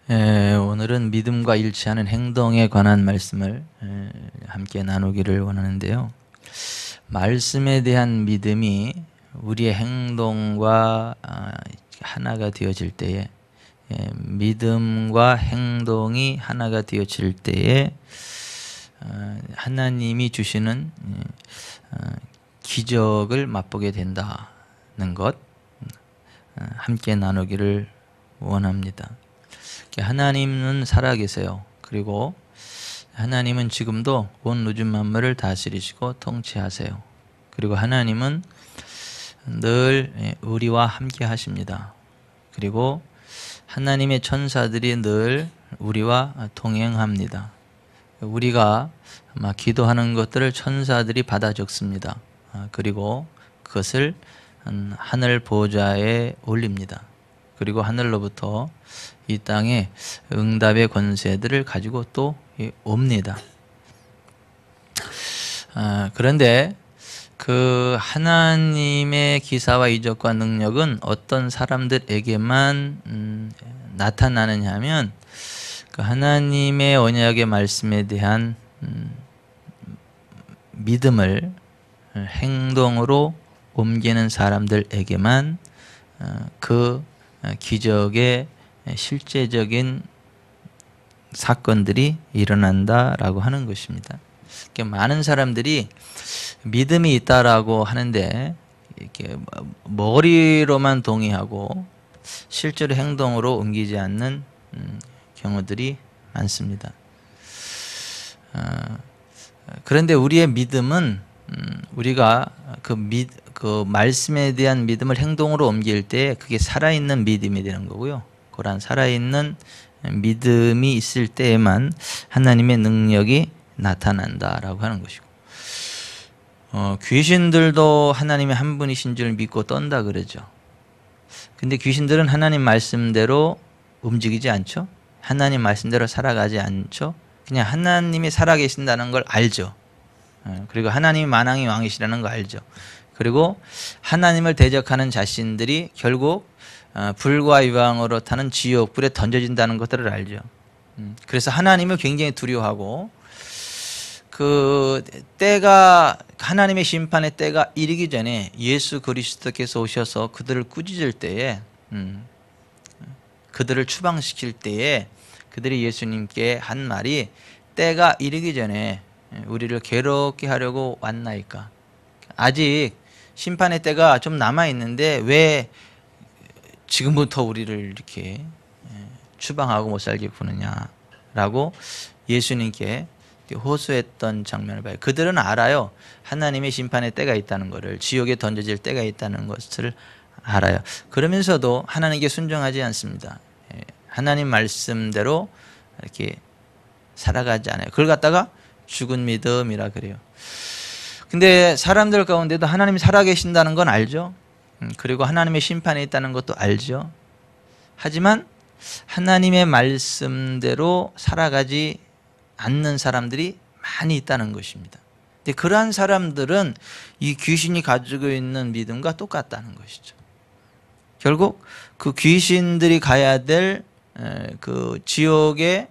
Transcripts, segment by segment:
오늘은 믿음과 일치하는 행동에 관한 말씀을 함께 나누기를 원하는데요. 말씀에 대한 믿음이 우리의 행동과 하나가 되어질 때에, 믿음과 행동이 하나가 되어질 때에 하나님이 주시는 기적을 맛보게 된다는 것, 함께 나누기를 원합니다. 하나님은 살아계세요. 그리고 하나님은 지금도 온 우주 만물을 다스리시고 통치하세요. 그리고 하나님은 늘 우리와 함께 하십니다. 그리고 하나님의 천사들이 늘 우리와 동행합니다. 우리가 기도하는 것들을 천사들이 받아 적습니다. 그리고 그것을 하늘 보좌에 올립니다. 그리고 하늘로부터 이 땅에 응답의 권세들을 가지고 또 옵니다. 그런데 그 하나님의 기사와 이적과 능력은 어떤 사람들에게만 나타나느냐 하면, 그 하나님의 언약의 말씀에 대한 믿음을 행동으로 옮기는 사람들에게만 그 기적의 실제적인 사건들이 일어난다라고 하는 것입니다. 많은 사람들이 믿음이 있다라고 하는데 이렇게 머리로만 동의하고 실제로 행동으로 옮기지 않는 경우들이 많습니다. 그런데 우리의 믿음은 우리가 그 말씀에 대한 믿음을 행동으로 옮길 때 그게 살아있는 믿음이 되는 거고요. 그런 살아있는 믿음이 있을 때에만 하나님의 능력이 나타난다라고 하는 것이고, 귀신들도 하나님의 한 분이신 줄 믿고 떤다 그러죠. 근데 귀신들은 하나님 말씀대로 움직이지 않죠. 하나님 말씀대로 살아가지 않죠. 그냥 하나님이 살아계신다는 걸 알죠. 그리고 하나님이 만왕의 왕이시라는 거 알죠. 그리고 하나님을 대적하는 자신들이 결국 불과 유황으로 타는 지옥불에 던져진다는 것들을 알죠. 그래서 하나님을 굉장히 두려워하고, 그 때가, 하나님의 심판의 때가 이르기 전에 예수 그리스도께서 오셔서 그들을 꾸짖을 때에, 그들을 추방시킬 때에 그들이 예수님께 한 말이, 때가 이르기 전에 우리를 괴롭게 하려고 왔나이까. 아직 심판의 때가 좀 남아 있는데 왜 지금부터 우리를 이렇게 추방하고 못 살게 구느냐라고 예수님께 호소했던 장면을 봐요. 그들은 알아요. 하나님의 심판의 때가 있다는 것을, 지옥에 던져질 때가 있다는 것을 알아요. 그러면서도 하나님께 순종하지 않습니다. 하나님 말씀대로 이렇게 살아가지 않아요. 그걸 갖다가 죽은 믿음이라 그래요. 근데 사람들 가운데도 하나님이 살아계신다는 건 알죠. 그리고 하나님의 심판이 있다는 것도 알죠. 하지만 하나님의 말씀대로 살아가지 않는 사람들이 많이 있다는 것입니다. 근데 그러한 사람들은 이 귀신이 가지고 있는 믿음과 똑같다는 것이죠. 결국 그 귀신들이 가야 될 그 지옥의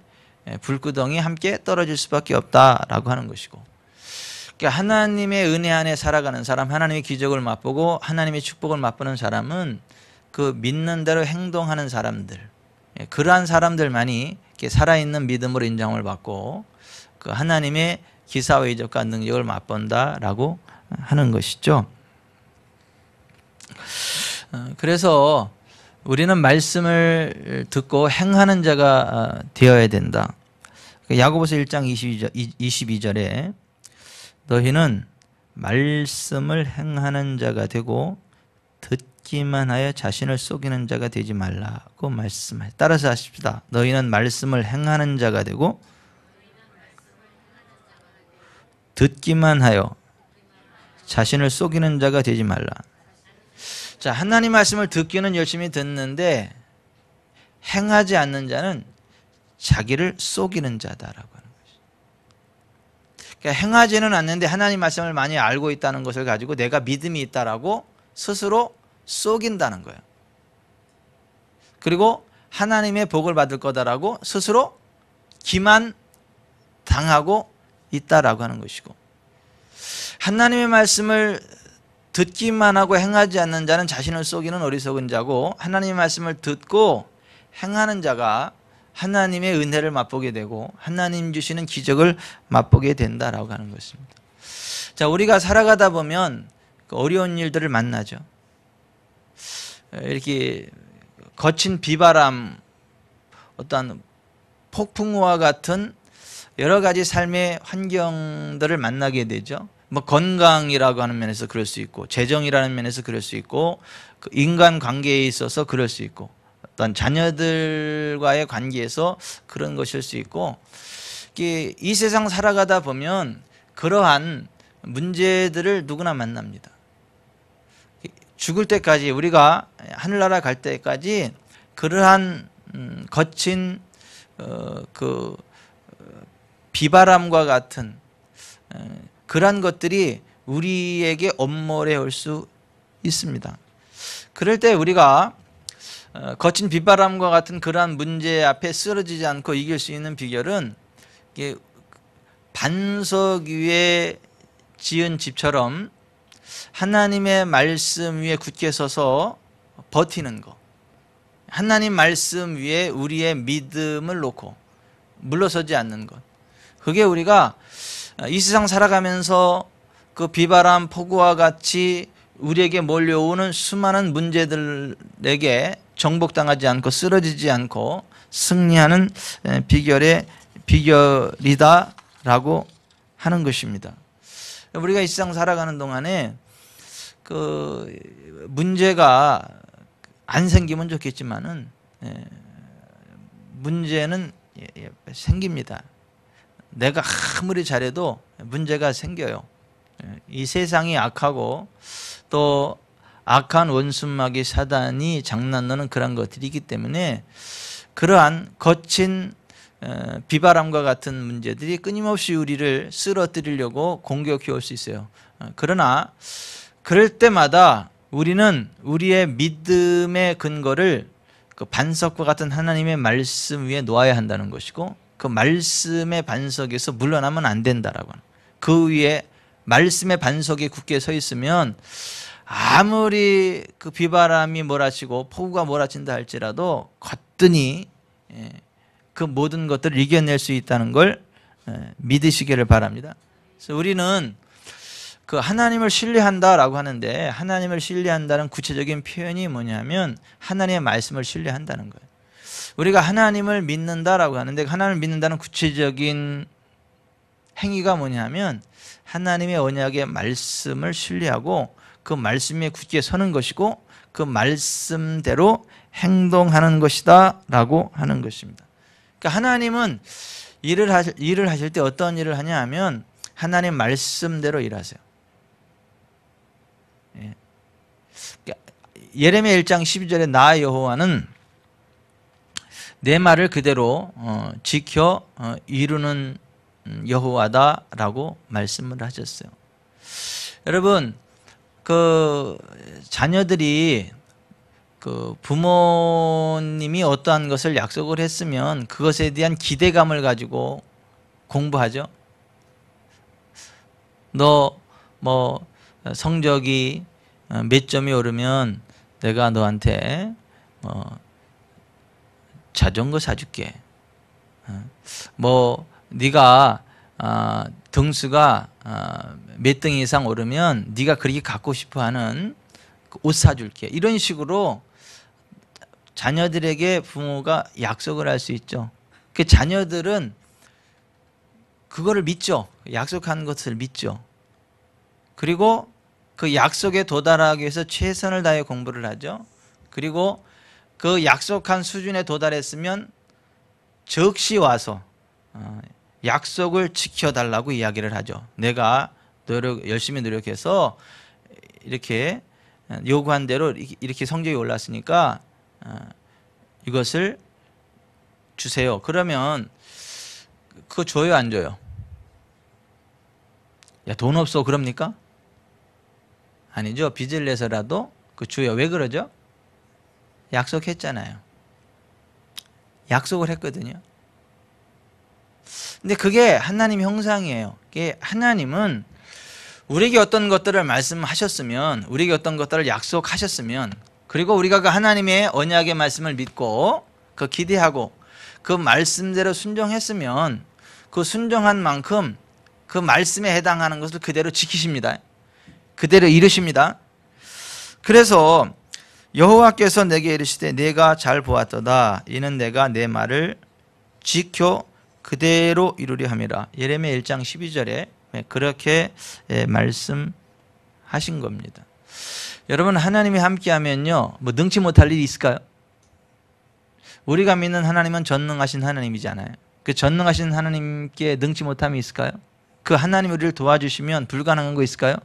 불구덩이 함께 떨어질 수밖에 없다라고 하는 것이고, 그러니까 하나님의 은혜 안에 살아가는 사람, 하나님의 기적을 맛보고 하나님의 축복을 맛보는 사람은 그 믿는 대로 행동하는 사람들, 그러한 사람들만이 살아있는 믿음으로 인정을 받고 그 하나님의 기사와 이적과 능력을 맛본다라고 하는 것이죠. 그래서 우리는 말씀을 듣고 행하는 자가 되어야 된다. 야고보서 1장 22절에 너희는 말씀을 행하는 자가 되고 듣기만 하여 자신을 속이는 자가 되지 말라고 말씀하셨다. 따라서 하십시다. 너희는 말씀을 행하는 자가 되고 듣기만 하여 자신을 속이는 자가 되지 말라. 자, 하나님 말씀을 듣기는 열심히 듣는데 행하지 않는 자는 자기를 속이는 자다라고 하는 것이죠. 그러니까 행하지는 않는데 하나님 말씀을 많이 알고 있다는 것을 가지고 내가 믿음이 있다라고 스스로 속인다는 거예요. 그리고 하나님의 복을 받을 거다라고 스스로 기만 당하고 있다라고 하는 것이고, 하나님의 말씀을 듣기만 하고 행하지 않는 자는 자신을 속이는 어리석은 자고, 하나님의 말씀을 듣고 행하는 자가 하나님의 은혜를 맛보게 되고 하나님 주시는 기적을 맛보게 된다라고 하는 것입니다. 자, 우리가 살아가다 보면 어려운 일들을 만나죠. 이렇게 거친 비바람, 어떠한 폭풍우와 같은 여러 가지 삶의 환경들을 만나게 되죠. 뭐 건강이라고 하는 면에서 그럴 수 있고, 재정이라는 면에서 그럴 수 있고, 인간 관계에 있어서 그럴 수 있고, 어떤 자녀들과의 관계에서 그런 것일 수 있고, 이 세상 살아가다 보면 그러한 문제들을 누구나 만납니다. 죽을 때까지, 우리가 하늘나라 갈 때까지 그러한 거친 그 비바람과 같은 그러한 것들이 우리에게 엄몰해 올 수 있습니다. 그럴 때 우리가 거친 빗바람과 같은 그러한 문제 앞에 쓰러지지 않고 이길 수 있는 비결은 반석 위에 지은 집처럼 하나님의 말씀 위에 굳게 서서 버티는 것, 하나님 말씀 위에 우리의 믿음을 놓고 물러서지 않는 것, 그게 우리가 이 세상 살아가면서 그 비바람 폭우와 같이 우리에게 몰려오는 수많은 문제들에게 정복당하지 않고 쓰러지지 않고 승리하는 비결이다라고 하는 것입니다. 우리가 이 세상 살아가는 동안에 그 문제가 안 생기면 좋겠지만은 문제는 생깁니다. 내가 아무리 잘해도 문제가 생겨요. 이 세상이 악하고 또 악한 원수마귀 사단이 장난하는 그런 것들이기 때문에 그러한 거친 비바람과 같은 문제들이 끊임없이 우리를 쓰러뜨리려고 공격해 올 수 있어요. 그러나 그럴 때마다 우리는 우리의 믿음의 근거를 그 반석과 같은 하나님의 말씀 위에 놓아야 한다는 것이고, 그 말씀의 반석에서 물러나면 안 된다라고 하는, 그 위에 말씀의 반석에 굳게 서 있으면 아무리 그 비바람이 몰아치고 폭우가 몰아친다 할지라도 거뜬히 그 모든 것들을 이겨낼 수 있다는 걸 믿으시기를 바랍니다. 그래서 우리는 그 하나님을 신뢰한다라고 하는데, 하나님을 신뢰한다는 구체적인 표현이 뭐냐면 하나님의 말씀을 신뢰한다는 거예요. 우리가 하나님을 믿는다라고 하는데, 하나님을 믿는다는 구체적인 행위가 뭐냐면 하나님의 언약의 말씀을 신뢰하고 그 말씀에 굳게 서는 것이고, 그 말씀대로 행동하는 것이다 라고 하는 것입니다. 그러니까 하나님은 일을 하실 때 어떤 일을 하냐 하면 하나님 말씀대로 일하세요. 예레미야 1장 12절에 나 여호와는 내 말을 그대로 지켜 이루는 여호와다라고 말씀을 하셨어요. 여러분, 그 자녀들이 그 부모님이 어떠한 것을 약속을 했으면 그것에 대한 기대감을 가지고 공부하죠. 너 뭐 성적이 몇 점이 오르면 내가 너한테 자전거 사줄게. 뭐 네가 등수가 몇 등 이상 오르면 네가 그렇게 갖고 싶어하는 옷 사줄게. 이런 식으로 자녀들에게 부모가 약속을 할 수 있죠. 그 자녀들은 그거를 믿죠. 약속한 것을 믿죠. 그리고 그 약속에 도달하기 위해서 최선을 다해 공부를 하죠. 그리고 그 약속한 수준에 도달했으면 즉시 와서 약속을 지켜달라고 이야기를 하죠. 내가 열심히 노력해서 이렇게 요구한 대로 이렇게 성적이 올랐으니까 이것을 주세요. 그러면 그거 줘요, 안 줘요? 야, 돈 없어 그럽니까? 아니죠. 빚을 내서라도 그 줘요. 왜 그러죠? 약속했잖아요. 약속을 했거든요. 근데 그게 하나님 형상이에요. 그게 하나님은 우리에게 어떤 것들을 말씀하셨으면, 우리에게 어떤 것들을 약속하셨으면, 그리고 우리가 그 하나님의 언약의 말씀을 믿고 그 기대하고 그 말씀대로 순종했으면 그 순종한 만큼 그 말씀에 해당하는 것을 그대로 지키십니다. 그대로 이루십니다. 그래서 여호와께서 내게 이르시되 내가 잘 보았도다. 이는 내가 내 말을 지켜 그대로 이루려 함이라. 예레미야 1장 12절에 그렇게 말씀하신 겁니다. 여러분, 하나님이 함께하면요, 뭐 능치 못할 일이 있을까요? 우리가 믿는 하나님은 전능하신 하나님이잖아요. 그 전능하신 하나님께 능치 못함이 있을까요? 그 하나님 우리를 도와주시면 불가능한 거 있을까요?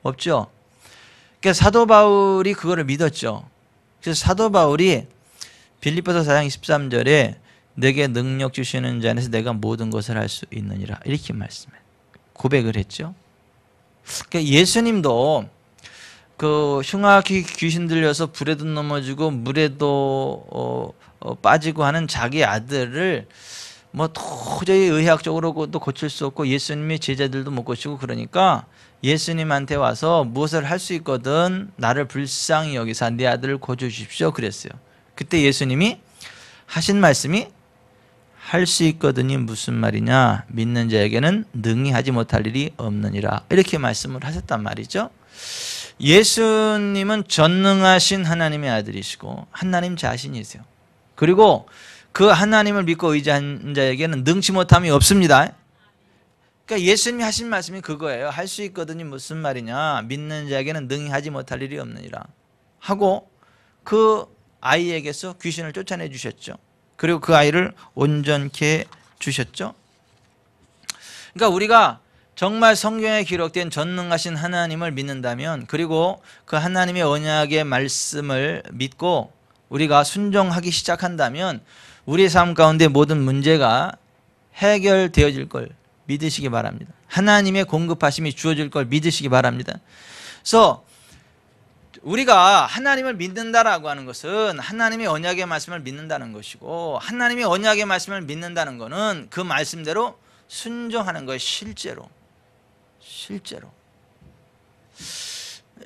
없죠. 그러니까 사도 바울이 그거를 믿었죠. 그래서 사도 바울이 빌립보서 4장 23절에 내게 능력 주시는 자 안에서 내가 모든 것을 할 수 있느니라, 이렇게 말씀해 고백을 했죠. 그러니까 예수님도 그 흉악히 귀신 들려서 불에도 넘어지고 물에도 빠지고 하는 자기 아들을 뭐 도저히 의학적으로도 고칠 수 없고 예수님의 제자들도 못 고치고, 그러니까 예수님한테 와서 무엇을 할 수 있거든 나를 불쌍히 여기사 내 아들을 고쳐주십시오 그랬어요. 그때 예수님이 하신 말씀이 할 수 있거든이 무슨 말이냐, 믿는 자에게는 능히 하지 못할 일이 없느니라, 이렇게 말씀을 하셨단 말이죠. 예수님은 전능하신 하나님의 아들이시고 하나님 자신이세요. 그리고 그 하나님을 믿고 의지한 자에게는 능치 못함이 없습니다. 그러니까 예수님이 하신 말씀이 그거예요. 할 수 있거든이 무슨 말이냐, 믿는 자에게는 능히 하지 못할 일이 없느니라 하고 그 아이에게서 귀신을 쫓아내 주셨죠. 그리고 그 아이를 온전케 주셨죠. 그러니까 우리가 정말 성경에 기록된 전능하신 하나님을 믿는다면, 그리고 그 하나님의 언약의 말씀을 믿고 우리가 순종하기 시작한다면 우리의 삶 가운데 모든 문제가 해결되어질 걸 믿으시기 바랍니다. 하나님의 공급하심이 주어질 걸 믿으시기 바랍니다. 그래서 우리가 하나님을 믿는다라고 하는 것은 하나님의 언약의 말씀을 믿는다는 것이고, 하나님의 언약의 말씀을 믿는다는 것은 그 말씀대로 순종하는 거예요. 실제로.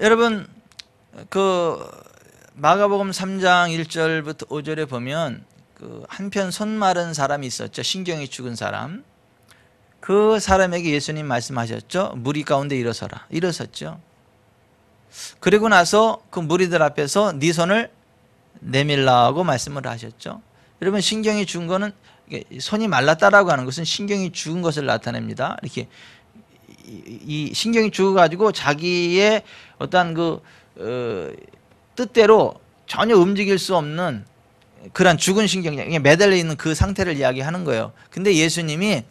여러분, 그 마가복음 3장 1절부터 5절에 보면 그 한편 손 마른 사람이 있었죠. 신경이 죽은 사람. 그 사람에게 예수님 말씀하셨죠. 무리 가운데 일어섰죠. 그리고 나서 그 무리들 앞에서 네 손을 내밀라고 말씀을 하셨죠. 여러분, 신경이 죽은 거는, 손이 말랐다라고 하는 것은 신경이 죽은 것을 나타냅니다. 이렇게 이 신경이 죽어가지고 자기의 어떠한 그 뜻대로 전혀 움직일 수 없는 그런 죽은 신경에 매달려 있는 그 상태를 이야기하는 거예요. 근데 예수님이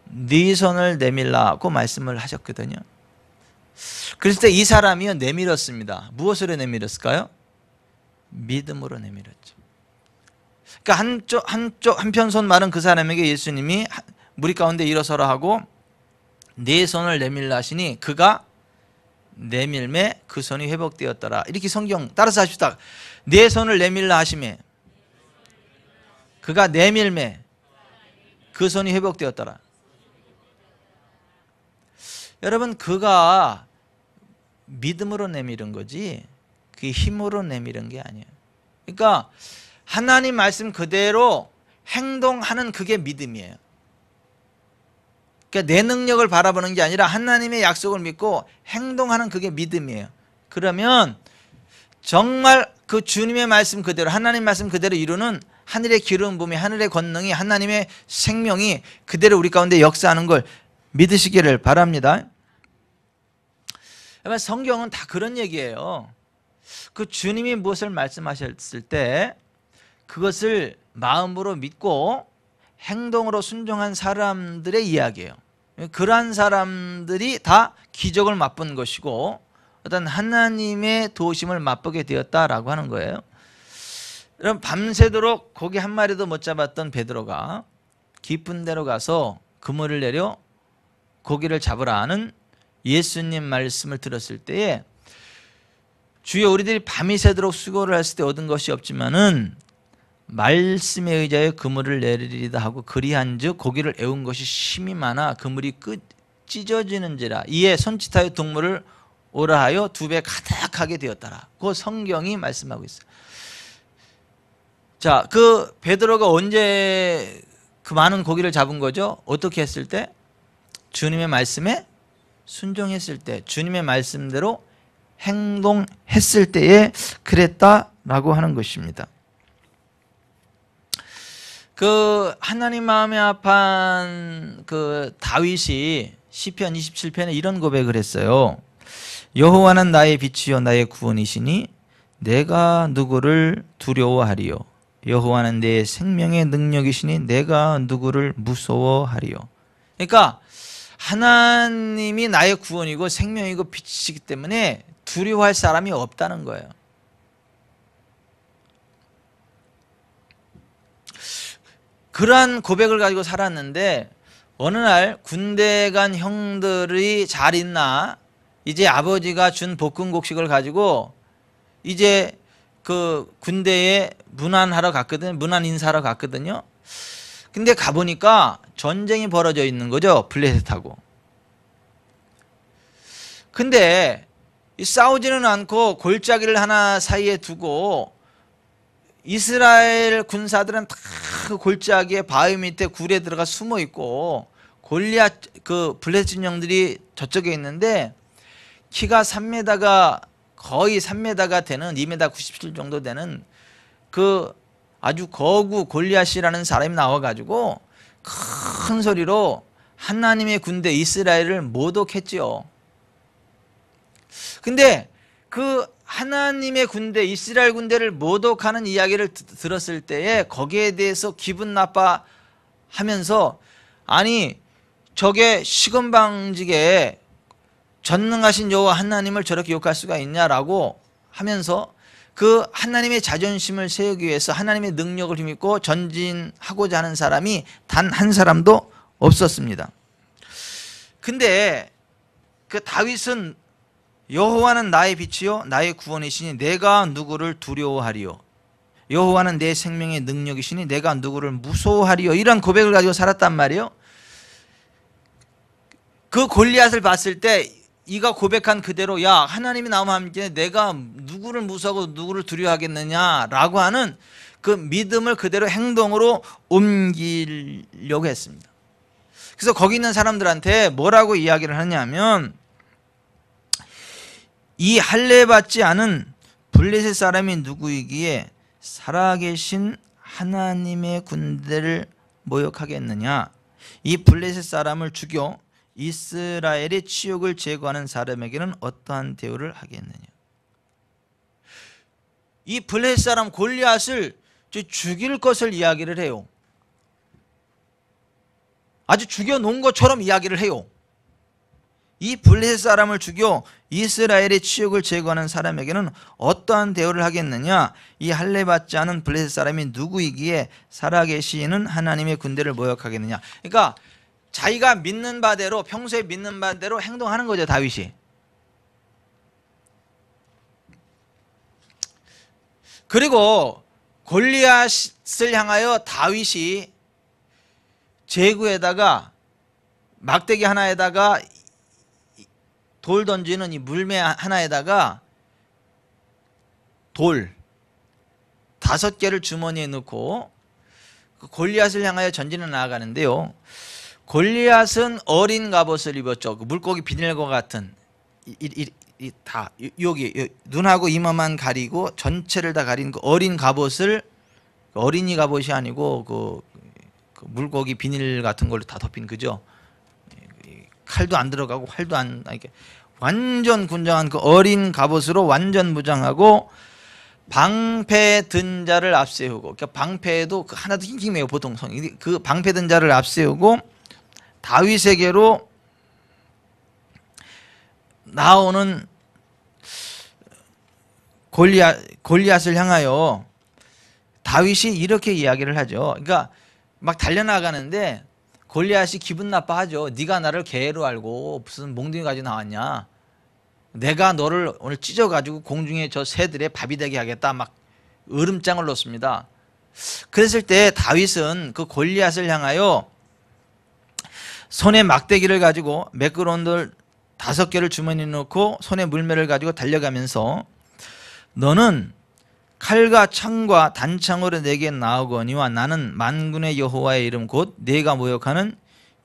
네 손을 내밀라고 말씀을 하셨거든요. 그랬을 때 이 사람이요 내밀었습니다. 무엇으로 내밀었을까요? 믿음으로 내밀었죠. 그러니까 한편 손 마른 그 사람에게 예수님이 무리 가운데 일어서라 하고 네 손을 내밀라 하시니 그가 내밀매 그 손이 회복되었더라. 이렇게 성경 따라서 하십시다. 네 손을 내밀라 하시매 그가 내밀매 그 손이 회복되었더라. 여러분, 그가 믿음으로 내밀은 거지 그 힘으로 내밀은 게 아니에요. 그러니까 하나님 말씀 그대로 행동하는 그게 믿음이에요. 그러니까 내 능력을 바라보는 게 아니라 하나님의 약속을 믿고 행동하는 그게 믿음이에요. 그러면 정말 그 주님의 말씀 그대로, 하나님 말씀 그대로 이루는 하늘의 기름 부음이, 하늘의 권능이, 하나님의 생명이 그대로 우리 가운데 역사하는 걸 믿으시기를 바랍니다. 성경은 다 그런 얘기예요. 그 주님이 무엇을 말씀하셨을 때 그것을 마음으로 믿고 행동으로 순종한 사람들의 이야기예요. 그러한 사람들이 다 기적을 맛본 것이고 어떤 하나님의 도우심을 맛보게 되었다라고 하는 거예요. 여러분, 밤새도록 고기 한 마리도 못 잡았던 베드로가 깊은 데로 가서 그물을 내려 고기를 잡으라 하는 예수님 말씀을 들었을 때에 주여 우리들이 밤이 새도록 수고를 했을 때 얻은 것이 없지만은 말씀에 의하여 그물을 내리리다 하고 그리한즉 고기를 애운 것이 심히 많아 그물이 찢어지는지라 이에 손짓하여 동물을 오라 하여 2배 가득하게 되었더라. 그 성경이 말씀하고 있어요. 자, 그 베드로가 언제 그 많은 고기를 잡은 거죠? 어떻게 했을 때? 주님의 말씀에 순종했을 때, 주님의 말씀대로 행동했을 때에 그랬다라고 하는 것입니다. 그 하나님 마음에 합한 그 다윗이 시편 27편에 이런 고백을 했어요. 여호와는 나의 빛이요 나의 구원이시니 내가 누구를 두려워하리요. 여호와는 내 생명의 능력이시니 내가 누구를 무서워하리요. 그러니까 하나님이 나의 구원이고 생명이고 빛이기 때문에 두려워할 사람이 없다는 거예요. 그러한 고백을 가지고 살았는데 어느 날 군대 간 형들이 잘 있나 이제 아버지가 준 볶음곡식을 가지고 이제 그 군대에 문안하러 갔거든요. 문안 인사하러 갔거든요. 근데 가보니까 전쟁이 벌어져 있는 거죠. 블레셋하고. 근데 싸우지는 않고 골짜기를 하나 사이에 두고 이스라엘 군사들은 다 그 골짜기에 바위 밑에 굴에 들어가 숨어 있고 골리앗 그 블레셋 진영들이 저쪽에 있는데 키가 3m가 거의 3m가 되는 2m 97 정도 되는 그 아주 거구 골리앗이라는 사람이 나와가지고 큰 소리로 하나님의 군대 이스라엘을 모독했지요. 근데 그 하나님의 군대 이스라엘 군대를 모독하는 이야기를 들었을 때에 거기에 대해서 기분 나빠하면서 아니 저게 시건방지게 전능하신 여호와 하나님을 저렇게 욕할 수가 있냐라고 하면서 그 하나님의 자존심을 세우기 위해서 하나님의 능력을 힘입고 전진하고자 하는 사람이 단 한 사람도 없었습니다. 근데 그 다윗은 여호와는 나의 빛이요 나의 구원이시니 내가 누구를 두려워하리요. 여호와는 내 생명의 능력이시니 내가 누구를 무서워하리요. 이런 고백을 가지고 살았단 말이에요. 그 골리앗을 봤을 때 이가 고백한 그대로 야 하나님이 나와 함께 내가 누구를 무서워하고 누구를 두려워하겠느냐라고 하는 그 믿음을 그대로 행동으로 옮기려고 했습니다. 그래서 거기 있는 사람들한테 뭐라고 이야기를 하냐면 이 할례 받지 않은 블레셋 사람이 누구이기에 살아계신 하나님의 군대를 모욕하겠느냐. 이 블레셋 사람을 죽여 이스라엘의 치욕을 제거하는 사람에게는 어떠한 대우를 하겠느냐. 이 블레셋 사람 골리앗을 죽일 것을 이야기를 해요. 아주 죽여놓은 것처럼 이야기를 해요. 이 블레셋 사람을 죽여 이스라엘의 치욕을 제거하는 사람에게는 어떠한 대우를 하겠느냐. 이 할례 받지 않은 블레셋 사람이 누구이기에 살아계시는 하나님의 군대를 모욕하겠느냐. 그러니까 자기가 믿는 바대로 평소에 믿는 바대로 행동하는 거죠. 다윗이. 그리고 골리앗을 향하여 다윗이 제구에다가 막대기 하나에다가 돌 던지는 이 물매 하나에다가 돌 5개를 주머니에 넣고 골리앗을 향하여 전진해 나아가는데요. 골리앗은 어린 갑옷을 입었죠. 물고기 비닐과 같은 다 여기 눈하고 이마만 가리고 전체를 다 가린 그 어린 갑옷을 어린이 갑옷이 아니고 그 물고기 비닐 같은 걸로 다 덮인 그죠. 칼도 안 들어가고 활도 안 이렇게 완전 군장한 그 어린 갑옷으로 완전 무장하고 방패 든 자를 앞세우고 그러니까 방패도 하나도 낑낑매요. 보통 성이 그 방패 든 자를 앞세우고 다윗에게로 나오는 골리앗을 향하여 다윗이 이렇게 이야기를 하죠. 그러니까 막 달려나가는데 골리앗이 기분 나빠하죠. 네가 나를 개로 알고 무슨 몽둥이 가지고 나왔냐. 내가 너를 오늘 찢어가지고 공중에 저 새들의 밥이 되게 하겠다. 막 으름장을 놓습니다. 그랬을 때 다윗은 그 골리앗을 향하여 손에 막대기를 가지고 매끄러운 돌 5개를 주머니에 넣고 손에 물매를 가지고 달려가면서 너는 칼과 창과 단창으로 내게 나오거니와 나는 만군의 여호와의 이름 곧 네가 모욕하는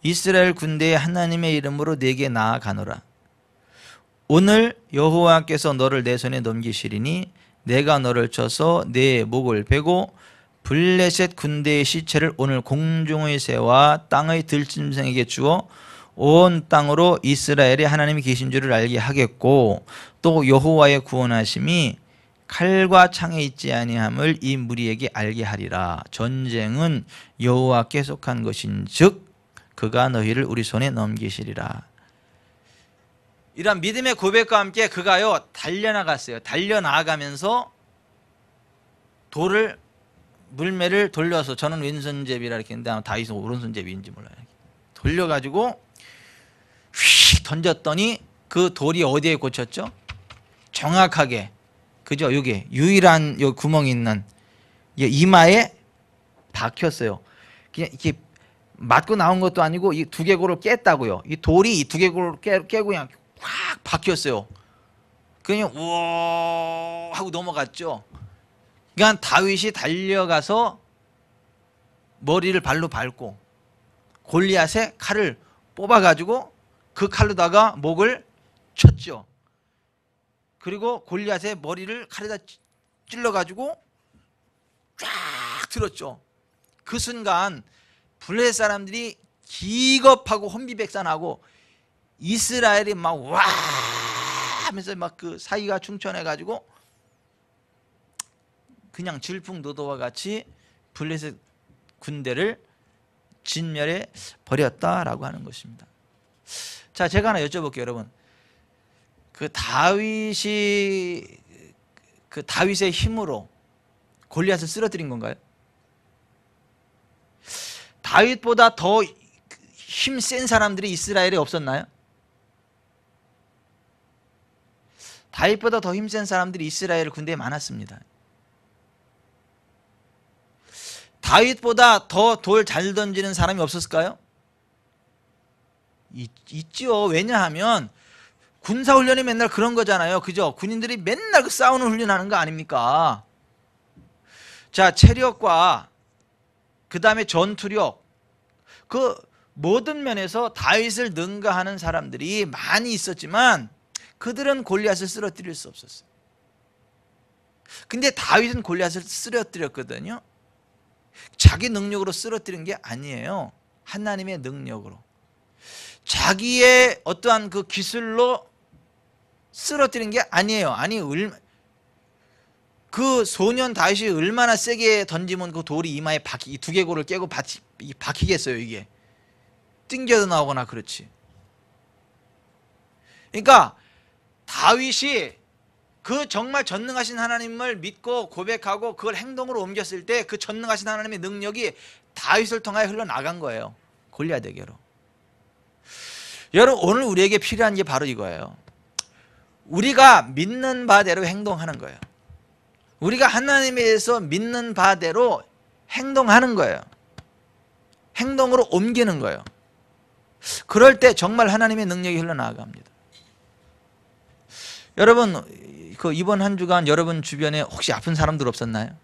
이스라엘 군대의 하나님의 이름으로 네게 나아가노라. 오늘 여호와께서 너를 내 손에 넘기시리니 내가 너를 쳐서 네 목을 베고 블레셋 군대의 시체를 오늘 공중의 새와 땅의 들짐승에게 주어 온 땅으로 이스라엘의 하나님이 계신 줄을 알게 하겠고 또 여호와의 구원하심이 칼과 창에 있지 아니함을 이 무리에게 알게 하리라. 전쟁은 여호와께 속한 것인즉 그가 너희를 우리 손에 넘기시리라. 이런 믿음의 고백과 함께 그가요 달려나갔어요. 달려나가면서 돌을 물매를 돌려서, 저는 왼손잡이라 이렇게 했는데 아마 다윗은 오른손잡이인지 몰라요. 돌려가지고 휙 던졌더니 그 돌이 어디에 꽂혔죠? 정확하게, 그죠? 여기 유일한 요 구멍이 있는 이마에 박혔어요. 그냥 이렇게 맞고 나온 것도 아니고 이 두개골을 깼다고요. 이 돌이 이 두개골을 깨고 그냥 확 박혔어요. 그냥 우와 하고 넘어갔죠. 그러니까 다윗이 달려가서 머리를 발로 밟고 골리앗의 칼을 뽑아가지고 그 칼로다가 목을 쳤죠. 그리고 골리앗의 머리를 칼에다 찔러가지고 쫙 들었죠. 그 순간 블레셋 사람들이 기겁하고 혼비백산하고 이스라엘이 막 와 하면서 막 그 사이가 충천해가지고 그냥 질풍노도와 같이 블레셋 군대를 진멸해 버렸다라고 하는 것입니다. 자, 제가 하나 여쭤볼게요, 여러분. 그 다윗의 힘으로 골리앗을 쓰러뜨린 건가요? 다윗보다 더 힘센 사람들이 이스라엘에 없었나요? 다윗보다 더 힘센 사람들이 이스라엘 군대에 많았습니다. 다윗보다 더 돌 잘 던지는 사람이 없었을까요? 있죠. 왜냐하면 군사훈련이 맨날 그런 거잖아요. 그죠? 군인들이 맨날 그 싸우는 훈련하는 거 아닙니까? 자, 체력과 그 다음에 전투력, 그 모든 면에서 다윗을 능가하는 사람들이 많이 있었지만 그들은 골리앗을 쓰러뜨릴 수 없었어요. 근데 다윗은 골리앗을 쓰러뜨렸거든요. 자기 능력으로 쓰러뜨린 게 아니에요. 하나님의 능력으로. 자기의 어떠한 그 기술로 쓰러뜨린 게 아니에요. 아니, 그 소년 다윗이 얼마나 세게 던지면 그 돌이 이마에 이 두개골을 깨고 박히겠어요. 이게 띵겨 나오거나 그렇지. 그러니까 다윗이 그 정말 전능하신 하나님을 믿고 고백하고 그걸 행동으로 옮겼을 때 그 전능하신 하나님의 능력이 다윗을 통하여 흘러나간 거예요. 골리앗에게로. 여러분, 오늘 우리에게 필요한 게 바로 이거예요. 우리가 믿는 바대로 행동하는 거예요. 우리가 하나님에 대해서 믿는 바대로 행동하는 거예요. 행동으로 옮기는 거예요. 그럴 때 정말 하나님의 능력이 흘러나갑니다. 여러분, 그 이번 한 주간 여러분 주변에 혹시 아픈 사람들 없었나요?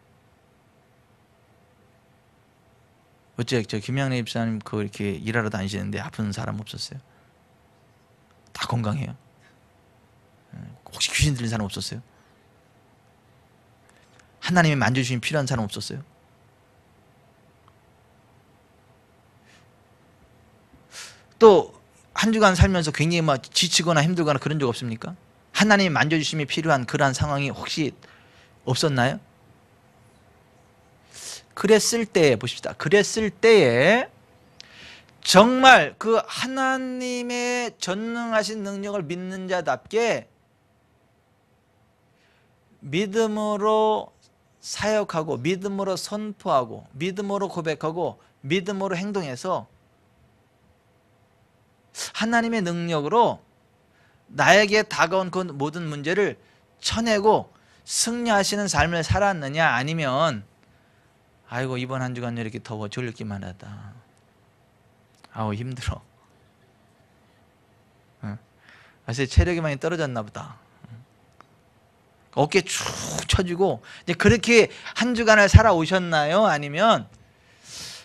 어째 저 김양래 집사님 그 이렇게 일하러 다니시는데 아픈 사람 없었어요? 다 건강해요. 혹시 귀신 들린 사람 없었어요? 하나님의 만져주심이 필요한 사람 없었어요? 또 한 주간 살면서 굉장히 막 지치거나 힘들거나 그런 적 없습니까? 하나님의 만져주심이 필요한 그러한 상황이 혹시 없었나요? 그랬을 때에 보십시다. 그랬을 때에 정말 그 하나님의 전능하신 능력을 믿는 자답게 믿음으로 사역하고 믿음으로 선포하고 믿음으로 고백하고 믿음으로 행동해서 하나님의 능력으로 나에게 다가온 그 모든 문제를 쳐내고 승리하시는 삶을 살았느냐, 아니면 아이고 이번 한 주간 이렇게 더워 졸리기만 하다. 아우 힘들어. 사실 체력이 많이 떨어졌나 보다. 어깨 축 처지고 이제 그렇게 한 주간을 살아오셨나요? 아니면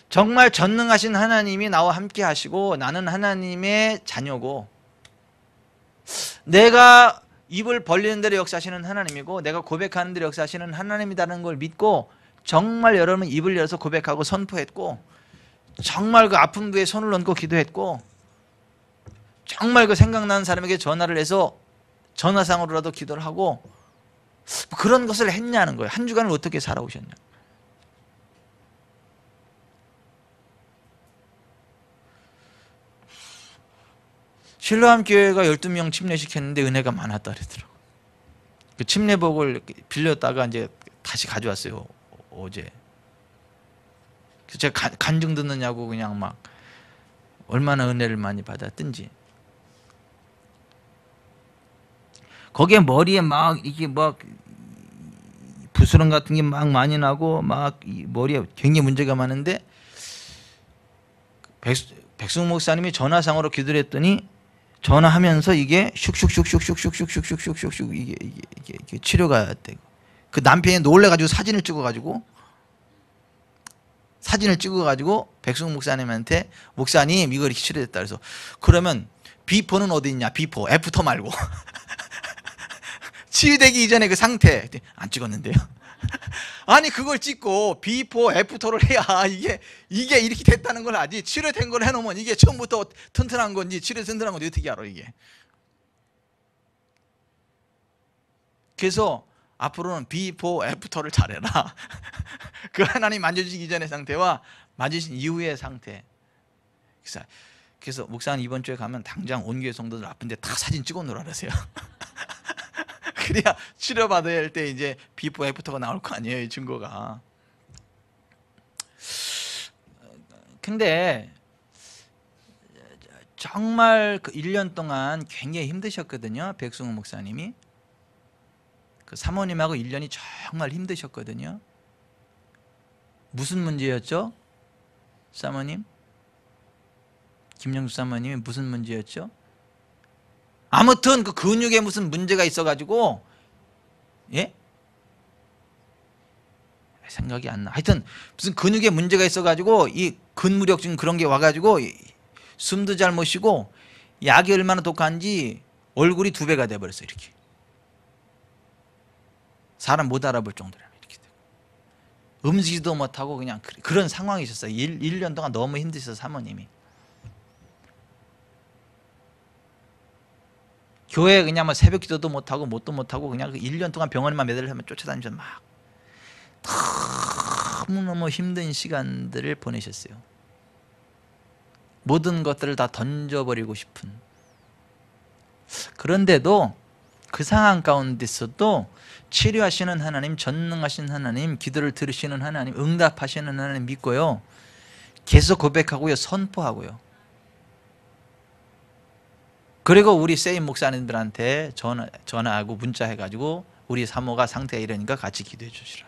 정말 전능하신 하나님이 나와 함께 하시고 나는 하나님의 자녀고 내가 입을 벌리는 대로 역사하시는 하나님이고 내가 고백하는 대로 역사하시는 하나님이라는 걸 믿고 정말 여러분 입을 열어서 고백하고 선포했고 정말 그 아픈 부에 손을 얹고 기도했고 정말 그 생각나는 사람에게 전화를 해서 전화상으로라도 기도를 하고 그런 것을 했냐는 거예요. 한 주간을 어떻게 살아오셨냐. 실로암 교회가 12명 침례시켰는데 은혜가 많았다 그러더라고요. 그 침례복을 빌렸다가 이제 다시 가져왔어요. 어제. 그래서 제가 간증 듣느냐고 그냥 막 얼마나 은혜를 많이 받았든지. 거기에 머리에 막 이게 막 부스럼 같은 게 막 많이 나고 막 머리에 굉장히 문제가 많은데 백승 목사님이 전화상으로 기도를 했더니 전화하면서 이게 슉슉슉슉슉슉슉슉슉슉슉 이게 치료가 되고 그 남편이 놀래가지고 사진을 찍어가지고 백승 목사님한테 목사님 이거 이렇게 치료됐다 그래서 그러면 비포는 어디 있냐 비포 애프터 말고 치유되기 이전에 그 상태 안 찍었는데요. 아니 그걸 찍고 비포 애프터를 해야 이게 이렇게 됐다는 걸 알지. 치료된 걸 해놓으면 이게 처음부터 튼튼한 건지 치료 튼튼한 건지 어떻게 알아 이게. 그래서 앞으로는 비포 애프터를 잘해라. 그 하나님 만져주시기 이전의 상태와 만지신 이후의 상태. 그래서 목사님 이번 주에 가면 당장 온 교회 성도들 아픈데 다 사진 찍어 놓으라 그러세요. 그래야 치료받아야 할 때 이제 비포 애프터가 나올 거 아니에요, 이 증거가. 근데 정말 그 1년 동안 굉장히 힘드셨거든요, 백승호 목사님이. 그 사모님하고 1년이 정말 힘드셨거든요. 무슨 문제였죠? 사모님? 김영수 사모님이 무슨 문제였죠? 아무튼 그 근육에 무슨 문제가 있어가지고 예? 생각이 안 나. 하여튼 무슨 근육에 문제가 있어가지고 이 근무력증 그런 게 와가지고 숨도 잘 못 쉬고 약이 얼마나 독한지 얼굴이 2배가 돼버렸어요. 이렇게 사람 못 알아볼 정도로 이렇게 되고 음식도 못하고 그냥 그런 상황이셨어요. 1년 동안 너무 힘드셔서 사모님이. 교회 그냥 뭐 새벽 기도도 못하고 뭣도 못하고 그냥 1년 동안 병원에만 매달리면 쫓아다니면서 막 너무너무 힘든 시간들을 보내셨어요. 모든 것들을 다 던져버리고 싶은. 그런데도 그 상황 가운데서도 치료하시는 하나님, 전능하신 하나님, 기도를 들으시는 하나님, 응답하시는 하나님 믿고요. 계속 고백하고요. 선포하고요. 그리고 우리 세임 목사님들한테 전화하고 문자해가지고 우리 사모가 상태가 이러니까 같이 기도해 주시라.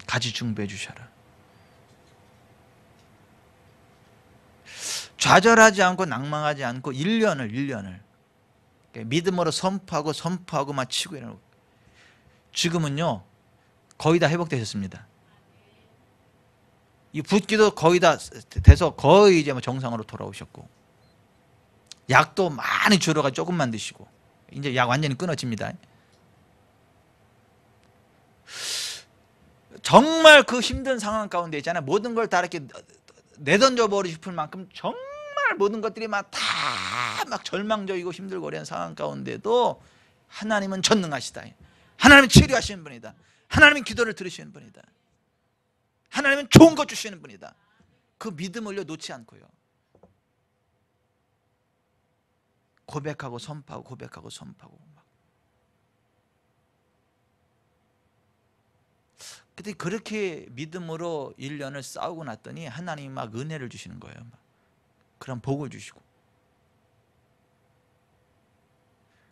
같이 중보해 주셔라. 좌절하지 않고 낭망하지 않고 1년을 믿음으로 선포하고 막 치고 이러고 지금은요 거의 다 회복되셨습니다. 이 붓기도 거의 다 돼서 거의 이제 정상으로 돌아오셨고 약도 많이 줄여가 조금만 드시고 이제 약 완전히 끊어집니다. 정말 그 힘든 상황 가운데 있잖아요. 모든 걸 다 이렇게 내던져 버리고 싶을 만큼 정말 모든 것들이 막 다 막 절망적이고 힘들고 어려운 상황 가운데도 하나님은 전능하시다. 하나님은 치료하시는 분이다. 하나님은 기도를 들으시는 분이다. 하나님은 좋은 것 주시는 분이다. 그 믿음을 놓지 않고요. 고백하고 선포하고 고백하고 선포하고 막. 근데 그렇게 믿음으로 1년을 싸우고 났더니 하나님이 막 은혜를 주시는 거예요. 막. 그런 복을 주시고.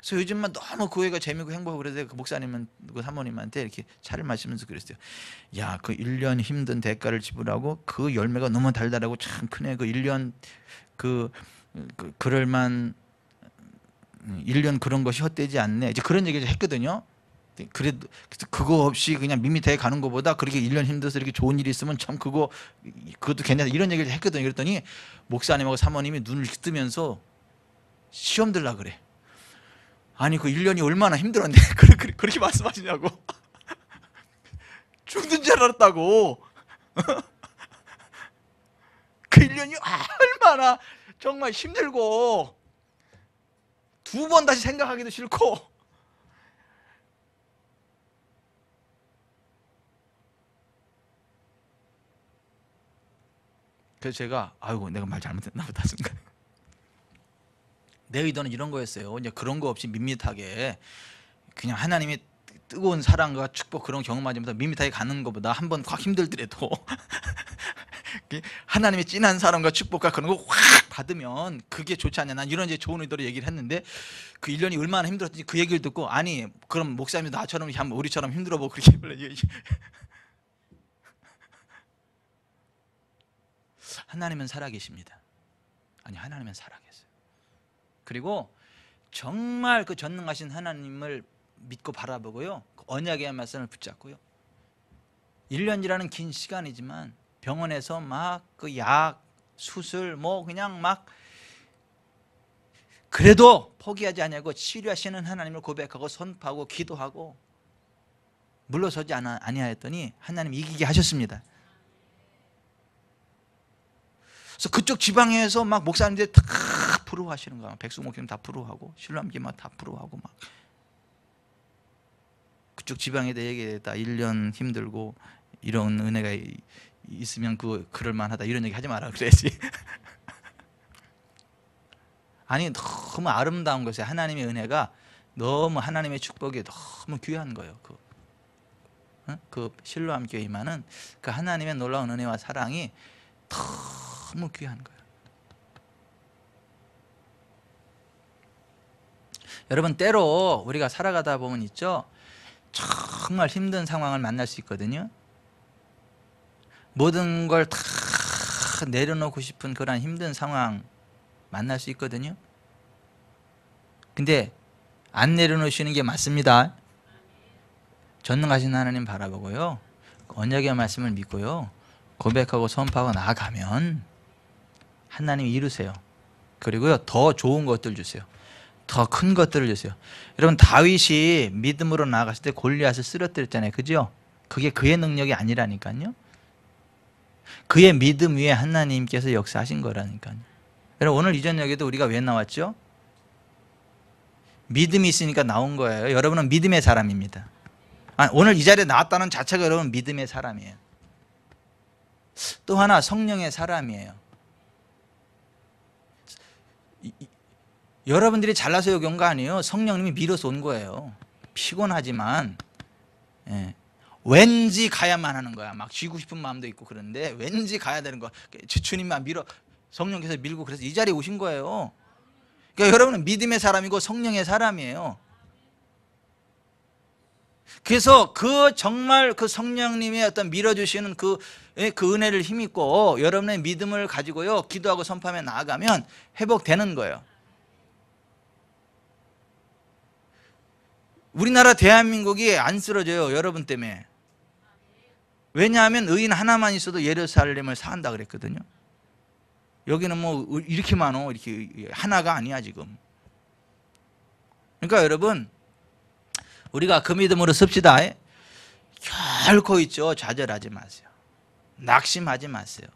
그래서 요즘만 너무 교회가 재미있고 행복하고 그래서 그 목사님은 그 사모님한테 이렇게 차를 마시면서 그랬어요. 야, 그 1년 힘든 대가를 지불하고 그 열매가 너무 달달하고 참 크네. 그 1년 그럴만 1년 그런 것이 헛되지 않네. 이제 그런 얘기를 했거든요. 그래도 그거 없이 그냥 밋밋하게 가는 것보다 그렇게 1년 힘들어서 이렇게 좋은 일이 있으면 참 그것도 괜찮다. 이런 얘기를 했거든요. 그랬더니 목사님하고 사모님이 눈을 뜨면서 시험 들라 그래. 아니 그 1년이 얼마나 힘들었네. 그렇게 말씀하시냐고. 죽는 줄 알았다고. 그 1년이 얼마나 정말 힘들고 2번 다시 생각하기도 싫고. 그래서 제가 아이고 내가 말 잘못했나 보다 순간. 내 의도는 이런 거였어요. 이제 그런 거 없이 밋밋하게 그냥 하나님이 뜨거운 사랑과 축복 그런 경험하면서 밋밋하게 가는 것보다 한번 확 힘들더라도 하나님의 진한 사랑과 축복과 그런 거 확 받으면 그게 좋지 않냐. 난 이런 이제 좋은 의도로 얘기를 했는데 그 1년이 얼마나 힘들었는지 그 얘기를 듣고 아니 그럼 목사님도 나처럼 우리처럼 힘들어보고 그렇게 하나님은 살아계십니다. 아니 하나님은 살아계세요. 그리고 정말 그 전능하신 하나님을 믿고 바라보고요. 그 언약의 말씀을 붙잡고요. 1년이라는 긴 시간이지만 병원에서 막 그 약, 수술 뭐 그냥 막 그래도 포기하지 아니하고 치료하시는 하나님을 고백하고 선포하고 기도하고 물러서지 아니하였더니 하나님 이기게 하셨습니다. 그래서 그쪽 지방에서 막 목사님들이 다 부러워하시는 거야. 백수 목사님 다 부러워하고 신랑기 막 다 부러워하고 막 그쪽 지방에 대해 다 1년 힘들고 이런 은혜가 있으면 그럴 만하다 이런 얘기 하지 마라 그래야지. 아니 너무 아름다운 것이에요. 하나님의 은혜가 너무 하나님의 축복이 너무 귀한 거예요. 그 실로암 교회 임하는 그 하나님의 놀라운 은혜와 사랑이 너무 귀한 거예요. 여러분 때로 우리가 살아가다 보면 있죠. 정말 힘든 상황을 만날 수 있거든요. 모든 걸 다 내려놓고 싶은 그런 힘든 상황 만날 수 있거든요. 근데 안 내려놓으시는 게 맞습니다. 전능하신 하나님 바라보고요. 언약의 말씀을 믿고요. 고백하고 선포하고 나아가면 하나님이 이루세요. 그리고요 더 좋은 것들 주세요. 더 큰 것들을 주세요. 여러분 다윗이 믿음으로 나아갔을 때 골리앗을 쓰러뜨렸잖아요. 그죠? 그게 그의 능력이 아니라니까요. 그의 믿음 위에 하나님께서 역사하신 거라니까요. 여러분 오늘 이 저녁에도 우리가 왜 나왔죠? 믿음이 있으니까 나온 거예요. 여러분은 믿음의 사람입니다. 오늘 이 자리에 나왔다는 자체가 여러분 믿음의 사람이에요. 또 하나 성령의 사람이에요. 여러분들이 잘나서 여기 온 거 아니에요. 성령님이 밀어서 온 거예요. 피곤하지만 왠지 가야만 하는 거야. 막 쉬고 싶은 마음도 있고 그런데 왠지 가야 되는 거야. 주님만 성령께서 밀고 그래서 이 자리에 오신 거예요. 그러니까 여러분은 믿음의 사람이고 성령의 사람이에요. 그래서 정말 그 성령님의 어떤 밀어주시는 그 은혜를 힘입고 여러분의 믿음을 가지고요 기도하고 선포하며 나아가면 회복되는 거예요. 우리나라 대한민국이 안 쓰러져요. 여러분 때문에. 왜냐하면 의인 하나만 있어도 예루살렘을 사한다 그랬거든요. 여기는 뭐 이렇게 많어. 이렇게 하나가 아니야 지금. 그러니까 여러분 우리가 그 믿음으로 씁시다. 결코 있죠. 좌절하지 마세요. 낙심하지 마세요.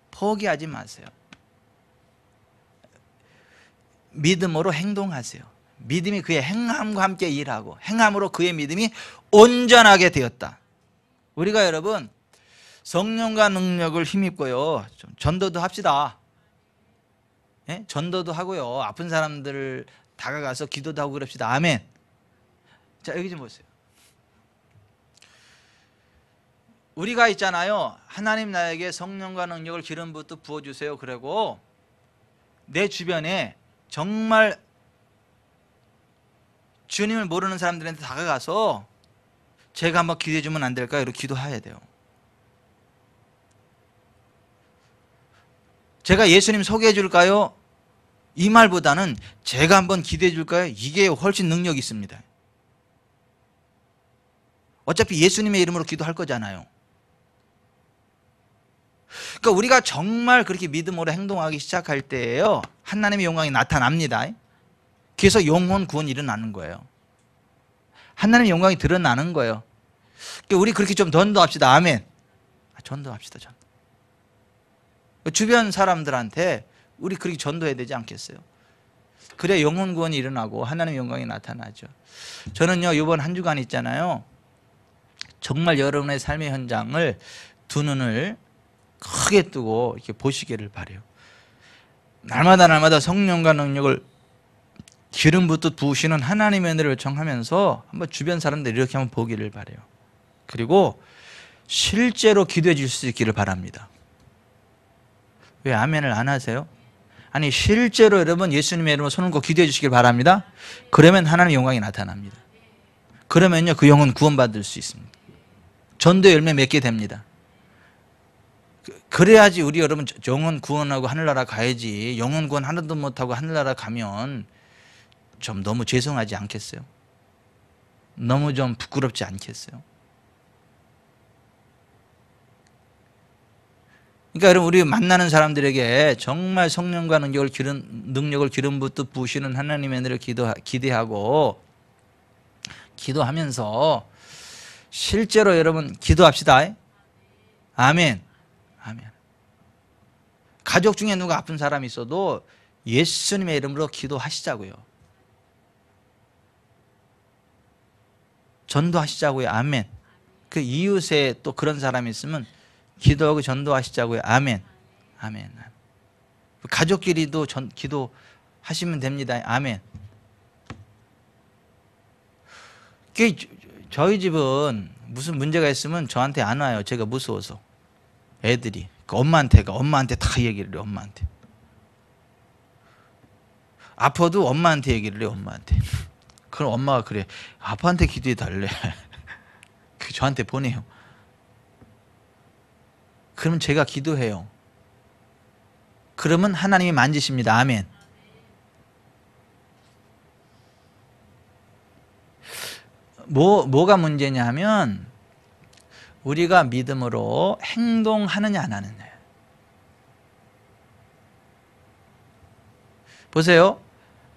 포기하지 마세요. 믿음으로 행동하세요. 믿음이 그의 행함과 함께 일하고 행함으로 그의 믿음이 온전하게 되었다. 우리가 여러분 성령과 능력을 힘입고요 좀 전도도 합시다. 전도도 하고요 아픈 사람들을 다가가서 기도도 하고 그럽시다. 아멘. 자 여기 좀 보세요. 우리가 있잖아요. 하나님 나에게 성령과 능력을 기름 부터 부어주세요. 그리고 내 주변에 정말 주님을 모르는 사람들한테 다가가서 제가 한번 기도해 주면 안 될까요? 이렇게 기도해야 돼요. 제가 예수님 소개해 줄까요? 이 말보다는 제가 한번 기도해 줄까요? 이게 훨씬 능력이 있습니다. 어차피 예수님의 이름으로 기도할 거잖아요. 그러니까 우리가 정말 그렇게 믿음으로 행동하기 시작할 때에요, 하나님의 영광이 나타납니다. 그래서 영혼 구원이 일어나는 거예요. 하나님의 영광이 드러나는 거예요. 그러니까 우리 그렇게 좀 전도합시다. 아멘. 전도합시다. 주변 사람들한테 우리 그렇게 전도해야 되지 않겠어요? 그래야 영혼 구원이 일어나고 하나님의 영광이 나타나죠. 저는요, 이번 한 주간 있잖아요, 정말 여러분의 삶의 현장을 두 눈을 크게 뜨고 이렇게 보시기를 바라요. 날마다 성령과 능력을 기름 붓듯 부으시는 하나님의 은혜를 요청하면서 한번 주변 사람들 이렇게 한번 보기를 바라요. 그리고 실제로 기도해 줄 수 있기를 바랍니다. 왜 아멘을 안 하세요? 아니, 실제로 여러분 예수님의 이름으로 손을 꼭 기도해 주시길 바랍니다. 그러면 하나님의 영광이 나타납니다. 그러면요, 그 영혼 구원받을 수 있습니다. 전도 열매 맺게 됩니다. 그래야지 우리 여러분 영혼 구원하고 하늘나라 가야지. 영혼 구원 하나도 못하고 하늘나라 가면 좀 너무 죄송하지 않겠어요? 너무 좀 부끄럽지 않겠어요? 그러니까 여러분, 우리 만나는 사람들에게 정말 성령과 능력을 기름 붓듯 부으시는 하나님의 은혜를 기대하고 기도하면서 실제로 여러분 기도합시다. 아멘. 아멘. 가족 중에 누가 아픈 사람이 있어도 예수님의 이름으로 기도하시자고요. 전도하시자고요. 아멘. 그 이웃에 또 그런 사람이 있으면 기도하고 전도하시자고요. 아멘. 아멘. 가족끼리도 기도하시면 됩니다. 아멘. 저희 집은 무슨 문제가 있으면 저한테 안 와요. 제가 무서워서. 애들이. 엄마한테 다 얘기를 해요. 엄마한테. 아파도 엄마한테 얘기를 해요. 엄마한테. 그럼 엄마가 그래. 아빠한테 기도해 달래. 저한테 보내요. 그러면 제가 기도해요. 그러면 하나님이 만지십니다. 아멘. 뭐가 문제냐 하면 우리가 믿음으로 행동하느냐 안 하느냐. 보세요.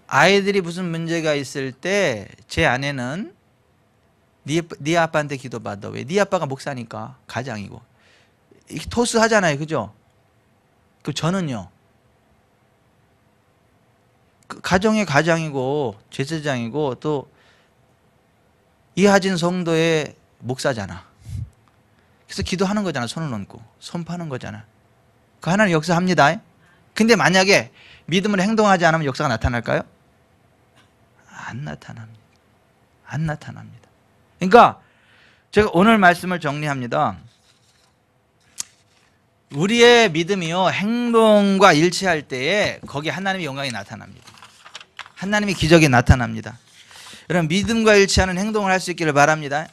아이들이 무슨 문제가 있을 때 제 아내는 네 아빠한테 기도받아. 왜? 네 아빠가 목사니까, 가장이고. 토스 하잖아요. 그죠? 그 저는요, 가정의 가장이고 제사장이고 또 이하진 성도의 목사잖아. 그래서 기도하는 거잖아. 손을 얹고 선포하는 거잖아. 그 하나님 역사합니다. 근데 만약에 믿음으로 행동하지 않으면 역사가 나타날까요? 안 나타납니다. 안 나타납니다. 그러니까 제가 오늘 말씀을 정리합니다. 우리의 믿음이요, 행동과 일치할 때에 거기에 하나님의 영광이 나타납니다. 하나님의 기적이 나타납니다. 여러분, 믿음과 일치하는 행동을 할 수 있기를 바랍니다.